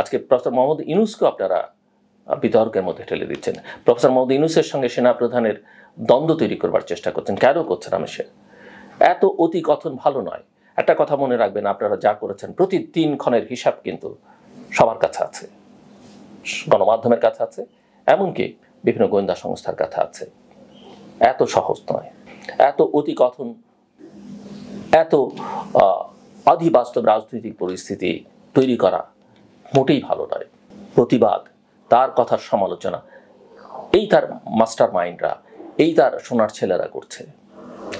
আজকে প্রফেসর মোহাম্মদ ইউনূসকে আপনারা বিতর্কের মধ্যে ঠেলে দিচ্ছেন। প্রফেসর মোহাম্মদ ইউনূসের সঙ্গে সেনাপ্রধানের দ্বন্দ্ব তৈরি করবার চেষ্টা করছেন। কেন করছেন? আমি এত অতি কথন ভালো নয়। একটা কথা মনে রাখবেন, আপনারা যা করেছেন প্রতি 3 ক্ষণের হিসাব কিন্তু সবার কাছে আছে, গণমাধ্যমের কাছে আছে, এমনকি বিভিন্ন গোয়েন্দা সংস্থার কাছে আছে। এত সহজ নয়, এত অতি কথন, এত অধিবাস্তব রাজনৈতিক পরিস্থিতি তৈরি করা মোটেই ভালো নয়। প্রতিবাদ, তার কথার সমালোচনা, এই তার মাস্টার মাইন্ডরা, এই তার সোনার ছেলেরা করছে।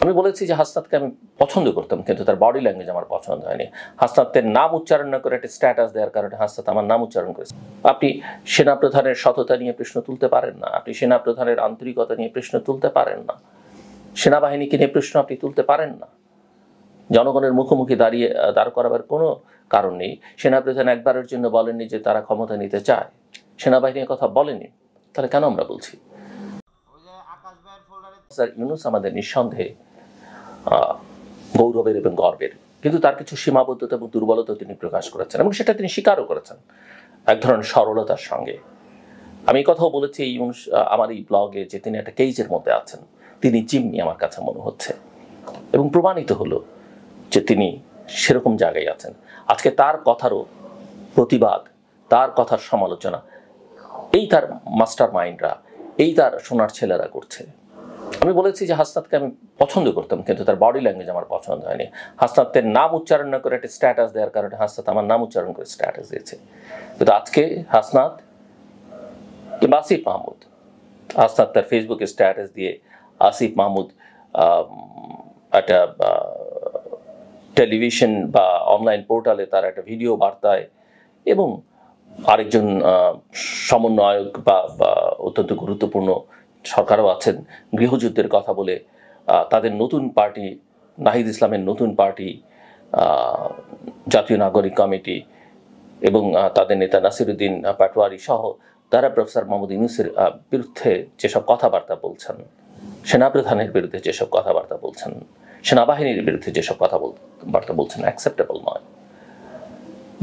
আমি বলেছি যে হাসনাতকে আমি পছন্দ করতাম, কিন্তু তার বডি ল্যাঙ্গুয়েজ আমার পছন্দ হয়নি। হাসনাতের নাম উচ্চারণ না করে একটা স্ট্যাটাস দেওয়ার কারণে হাসনাত আমার নাম উচ্চারণ করেছে। আপনি সেনাপ্রধানের সততা নিয়ে প্রশ্ন তুলতে পারেন না, আপনি সেনাপ্রধানের আন্তরিকতা নিয়ে প্রশ্ন তুলতে পারেন না, সেনাবাহিনীকে নিয়ে প্রশ্ন আপনি তুলতে পারেন না। জনগণের মুখোমুখি দাঁড় করাবার কোনো কারণ নেই। সেনাপ্রধান একবারের জন্য বলেননি যে তারা ক্ষমতা নিতে চায়, সেনাবাহিনীর কথা বলেনি, তাহলে কেন আমরা বলছি? ইউনূস আমাদের নিঃসন্দেহে গৌরবের এবং গর্বের, কিন্তু তার কিছু সীমাবদ্ধতা এবং দুর্বলতা তিনি প্রকাশ করেছেন, এবং সেটা তিনি স্বীকারও করেছেন এক ধরনের সরলতার সঙ্গে। আমি এই কথাও বলেছি আমার এই ব্লগে যে তিনি একটা কেজের মধ্যে আছেন, তিনি জিম্মি আমার কাছে মনে হচ্ছে, এবং প্রমাণিত হলো যে তিনি সেরকম জায়গায় আছেন। আজকে তার কথারও প্রতিবাদ, তার কথার সমালোচনা এই তার মাস্টার মাইন্ডরা, এই তার সোনার ছেলেরা করছে। আমি বলেছি যে হাসনাতকে আমি পছন্দ করতাম, কিন্তু তার বডি ল্যাঙ্গুয়েজ আমার পছন্দ হয়নি। হাসনাতের নাম উচ্চারণ না করে একটা স্ট্যাটাস দেওয়ার কারণে হাসনাত আমার নাম উচ্চারণ করে স্ট্যাটাস দিয়েছে। কিন্তু আজকে হাসনাত কিংবা আসিফ মাহমুদ, হাসনাত তার ফেসবুকে স্ট্যাটাস দিয়ে আসিফ মাহমুদ একটা টেলিভিশন বা অনলাইন পোর্টালে তার একটা ভিডিও বার্তায়, এবং আরেকজন সমন্বয়ক বা অত্যন্ত গুরুত্বপূর্ণ সরকারও আছেন, গৃহযুদ্ধের কথা বলে তাদের নতুন পার্টি, নাহিদ ইসলামের নতুন পার্টি, জাতীয় নাগরিক কমিটি এবং তাদের নেতা নাসিরুদ্দিন পাটোয়ারি সহ তারা প্রফেসর মোহাম্মদ ইউনূসের বিরুদ্ধে যেসব কথাবার্তা বলছেন, সেনাপ্রধানের বিরুদ্ধে যেসব কথাবার্তা বলছেন, সেনাবাহিনীর বিরুদ্ধে যেসব কথাবার্তা বলছেন, অ্যাকসেপ্টেবল নয়।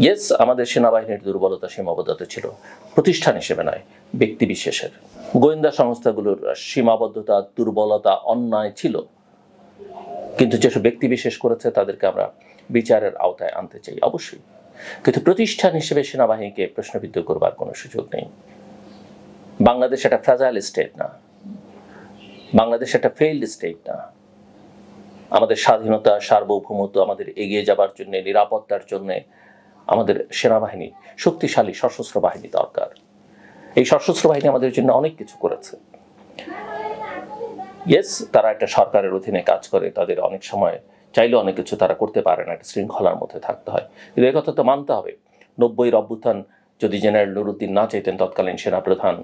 ইয়েস, আমাদের সেনাবাহিনীর দুর্বলতা সীমাবদ্ধতা ছিল, প্রতিষ্ঠান হিসেবে নয়, ব্যক্তিবিশেষের। গোয়েন্দা সংস্থাগুলোর সীমাবদ্ধতা, দুর্বলতা, অন্যায় ছিল, কিন্তু যেসব ব্যক্তিবিশেষ করেছে তাদেরকে আমরা বিচারের আওতায় আনতে চাই অবশ্যই, কিন্তু প্রতিষ্ঠান হিসেবে সেনাবাহিনীকে প্রশ্নবিদ্ধ করবার কোনো সুযোগ নেই। বাংলাদেশ একটা ফ্রাজাইল স্টেট না, বাংলাদেশ একটা ফেইল্ড স্টেট না। আমাদের স্বাধীনতা, সার্বভৌমত্ব, আমাদের এগিয়ে যাবার জন্য, নিরাপত্তার জন্য আমাদের সেনাবাহিনী, শক্তিশালী সশস্ত্র বাহিনী দরকার। এই সশস্ত্র বাহিনী আমাদের জন্য অনেক কিছু করেছে। ইয়েস, তারা একটা সরকারের অধীনে কাজ করে, তাদের অনেক সময় চাইলে অনেক কিছু তারা করতে পারে না, একটা শৃঙ্খলার মধ্যে থাকতে হয়। কিন্তু এই কথা তো মানতে হবে, 90-এর অভ্যুত্থান যদি জেনারেল নুরুদ্দিন না চাইতেন, তৎকালীন সেনাপ্রধান,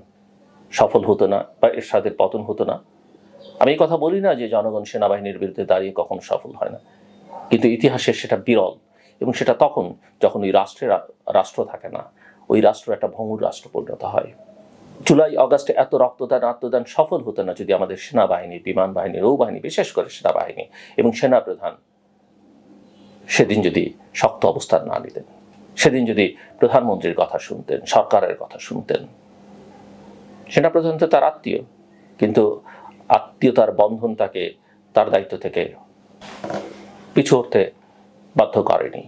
সফল হতো না বা এরশাদের পতন হতো না। আমি এই কথা বলি না যে জনগণ সেনাবাহিনীর বিরুদ্ধে দাঁড়িয়ে কখনো সফল হয় না, কিন্তু ইতিহাসে সেটা বিরল, এবং সেটা তখন যখন ওই রাষ্ট্র থাকে না, ওই রাষ্ট্র একটা ভঙ্গুর রাষ্ট্র পরিণত হয়। জুলাই আগস্টে এত রক্তদান, আত্মদান সফল হতো না যদি আমাদের সেনাবাহিনী, বিমান বাহিনী, নৌবাহিনী, বিশেষ করে সেনাবাহিনী এবং সেনাপ্রধান সেদিন যদি শক্ত অবস্থান না নিতেন, সেদিন যদি প্রধানমন্ত্রীর কথা শুনতেন, সরকারের কথা শুনতেন। সেনাপ্রধান তো তার আত্মীয়, কিন্তু আত্মীয়তার বন্ধন তাকে তার দায়িত্ব থেকে পিছু হতে বাধ্য করেনি।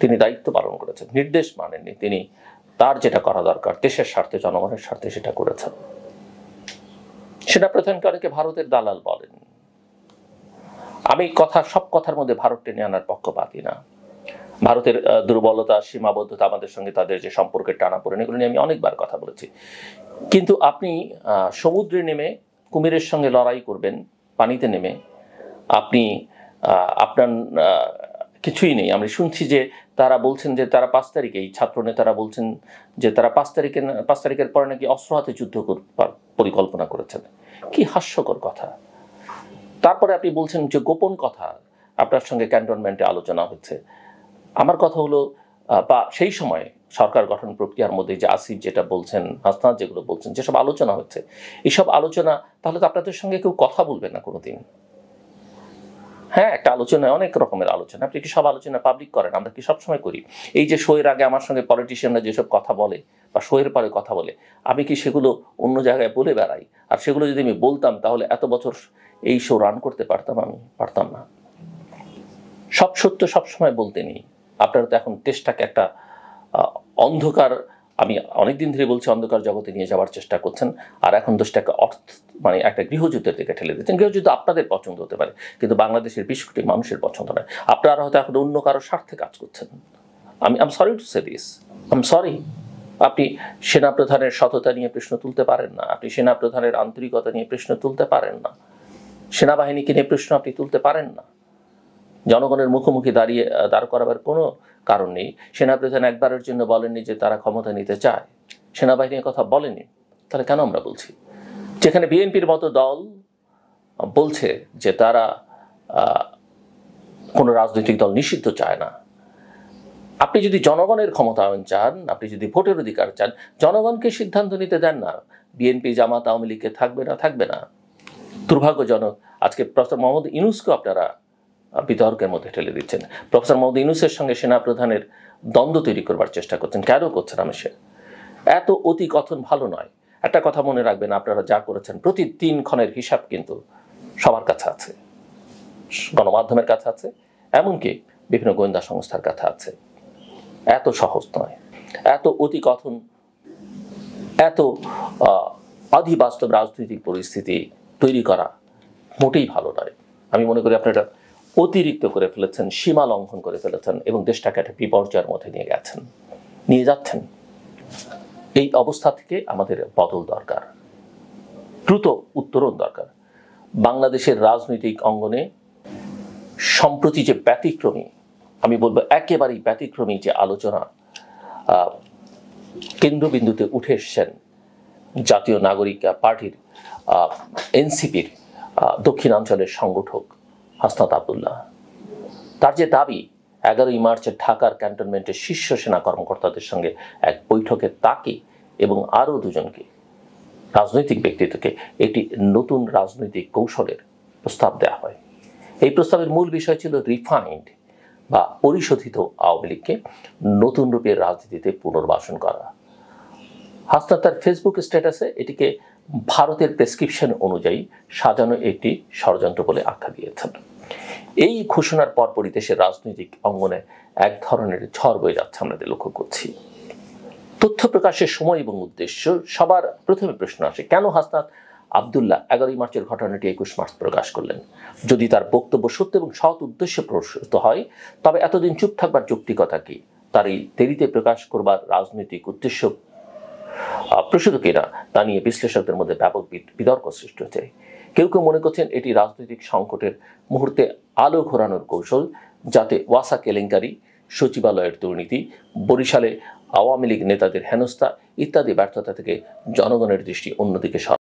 তিনি দায়িত্ব পালন করেছেন, নির্দেশ মানেননি, তিনি তার যেটা করা দরকার দেশের স্বার্থে, জনগণের স্বার্থে সেটা করেছেন। সেনাপ্রধানকে অনেকে ভারতের দালাল বলেন। আমি সব কথার মধ্যে ভারত টেনে আনার পক্ষপাতী না। ভারতের দুর্বলতা, সীমাবদ্ধতা, আমাদের সঙ্গে তাদের যে সম্পর্কের টানাপোড়েন, এগুলো নিয়ে আমি অনেকবার কথা বলেছি। কিন্তু আপনি সমুদ্রে নেমে কুমিরের সঙ্গে লড়াই করবেন, পানিতে নেমে আপনি আপনার কিছুই নেই। আমি শুনছি যে তারা বলছেন যে তারা 5 তারিখে, এই ছাত্র নেতারা বলছেন যে তারা 5 তারিখের পরে নাকি অস্ত্র হাতে যুদ্ধ করবার পরিকল্পনা করেছেন। কি হাস্যকর কথা। তারপরে আপনি বলছেন যে গোপন কথা আপনার সঙ্গে ক্যান্টনমেন্টে আলোচনা হচ্ছে। আমার কথা হলো, বা সেই সময় সরকার গঠন প্রক্রিয়ার মধ্যে যে আসিফ যেটা বলছেন, হাসনাত যেগুলো বলছেন, যেসব আলোচনা হচ্ছে, এইসব আলোচনা তাহলে তো আপনাদের সঙ্গে কেউ কথা বলবে না কোনোদিন। হ্যাঁ, একটা আলোচনায় অনেক রকমের আলোচনা, আপনি কি সব আলোচনা পাবলিক করেন? আমরা কি সবসময় করি? এই যে শোয়ের আগে আমার সঙ্গে পলিটিশিয়ানরা যেসব কথা বলে বা শোয়ের পরে কথা বলে, আমি কি সেগুলো অন্য জায়গায় বলে বেড়াই? আর সেগুলো যদি আমি বলতাম তাহলে এত বছর এই শো রান করতে পারতাম? আমি পারতাম না। সব সত্য সবসময় বলতে নেই। আপনারা তো এখন দেশটাকে একটা অন্ধকার, আমি অনেকদিন ধরে বলছি, অন্ধকার জগতে নিয়ে যাওয়ার চেষ্টা করছেন। আর এখন দেশটাকে মানে একটা গৃহযুদ্ধের দিকে ঠেলে দিচ্ছেন। গৃহযুদ্ধ আপনাদের পছন্দ হতে পারে, কিন্তু বাংলাদেশের 20 কোটি মানুষের পছন্দ নয়। আপনারা হয়তো এখন অন্য কারো স্বার্থে কাজ করছেন। I'm sorry to say this, I'm sorry. আপনি সেনাপ্রধানের সততা নিয়ে প্রশ্ন তুলতে পারেন না, আপনি সেনাপ্রধানের আন্তরিকতা নিয়ে প্রশ্ন তুলতে পারেন না, সেনাবাহিনীকে নিয়ে প্রশ্ন আপনি তুলতে পারেন না। জনগণের মুখোমুখি দাঁড় করাবার কোনো কারণ নেই। সেনাপ্রধান একবারের জন্য বলেননি যে তারা ক্ষমতা নিতে চায়, সেনাবাহিনীর কথা বলেনি, তাহলে কেন আমরা বলছি? যেখানে বিএনপির মতো দল বলছে যে তারা কোনো রাজনৈতিক দল নিষিদ্ধ চায় না। আপনি যদি জনগণের ক্ষমতায়ন চান, আপনি যদি ভোটের অধিকার চান, জনগণকে সিদ্ধান্ত নিতে দেন না বিএনপি, জামাত, আওয়ামী লীগকে থাকবে না থাকবে না। দুর্ভাগ্যজনক, আজকে প্রফেসর মোহাম্মদ ইউনূসকে আপনারা বিতর্কের মধ্যে ঠেলে দিচ্ছেন। প্রফেসর মোহাম্মদ ইউনূসের সঙ্গে সেনাপ্রধানের দ্বন্দ্ব তৈরি করবার চেষ্টা করছেন। কেন করছেন? আমি এত অতি কথন ভালো নয়। একটা কথা মনে রাখবেন, আপনারা যা করেছেন প্রতি 3 ক্ষণের হিসাব কিন্তু সবার কাছে আছে, গণমাধ্যমের কাছে আছে, এমনকি বিভিন্ন গোয়েন্দা সংস্থার কাছে আছে। এত সহজ নয়। এত অতি কথন, এত অধিবাস্তব রাজনৈতিক পরিস্থিতি তৈরি করা মোটেই ভালো নয়। আমি মনে করি আপনারা অতিরিক্ত করে ফেলেছেন, সীমা লঙ্ঘন করে ফেলেছেন এবং দেশটাকে একটা বিপর্যয়ের মধ্যে নিয়ে যাচ্ছেন। এই অবস্থা থেকে আমাদের বদল দরকার, দ্রুত উত্তরণ দরকার। বাংলাদেশের রাজনৈতিক অঙ্গনে সম্প্রতি যে ব্যতিক্রমী, আমি বলবো একেবারেই ব্যতিক্রমী যে আলোচনা কেন্দ্রবিন্দুতে উঠে এসছেন জাতীয় নাগরিক পার্টির এনসিপির দক্ষিণাঞ্চলের সংগঠক হাসনাত আব্দুল্লাহ, তার যে দাবি 11ই মার্চে ঢাকার ক্যান্টনমেন্টের শীর্ষ সেনা কর্মকর্তাদের সঙ্গে এক বৈঠকে তাকে এবং আরও 2 জনকে রাজনৈতিক ব্যক্তিত্বকে একটি নতুন রাজনৈতিক কৌশলের প্রস্তাব দেওয়া হয়। এই প্রস্তাবের মূল বিষয় ছিল রিফাইন্ড বা পরিশোধিত আওয়ামী লীগকে নতুন রূপে রাজনীতিতে পুনর্বাসন করা। হাসনাত তার ফেসবুক স্ট্যাটাসে এটিকে ভারতের প্রেসক্রিপশন অনুযায়ী সাজানো একটি ষড়যন্ত্র বলে আখ্যা দিয়েছেন। এই ঘোষণার পরপরই দেশের রাজনৈতিক অঙ্গনে এক ধরনের ঝড় বয়ে যাচ্ছে আমরা লক্ষ্য করছি। তথ্য প্রকাশের সময় এবং উদ্দেশ্য, সবার প্রথমে প্রশ্ন আসে, কেন হাসনাত আব্দুল্লাহ 11ই মার্চের ঘটনাটি 21 মার্চ প্রকাশ করলেন? যদি তার বক্তব্য সত্য এবং সৎ উদ্দেশ্যে প্রসূত হয়, তবে এতদিন চুপ থাকবার যৌক্তিকতা কি? তার এই দেরিতে প্রকাশ করবার রাজনৈতিক উদ্দেশ্য প্রসূত কিনা তা নিয়ে বিশ্লেষকদের মধ্যে ব্যাপক বিতর্ক সৃষ্টি হয়েছে। কেউ কেউ মনে করছেন এটি রাজনৈতিক সংকটের মুহূর্তে আলো ঘোরানোর কৌশল, যাতে ওয়াসা কেলেঙ্কারি, সচিবালয়ের দুর্নীতি, বরিশালে আওয়ামী লীগ নেতাদের হেনস্থা ইত্যাদি ব্যর্থতা থেকে জনগণের দৃষ্টি অন্যদিকে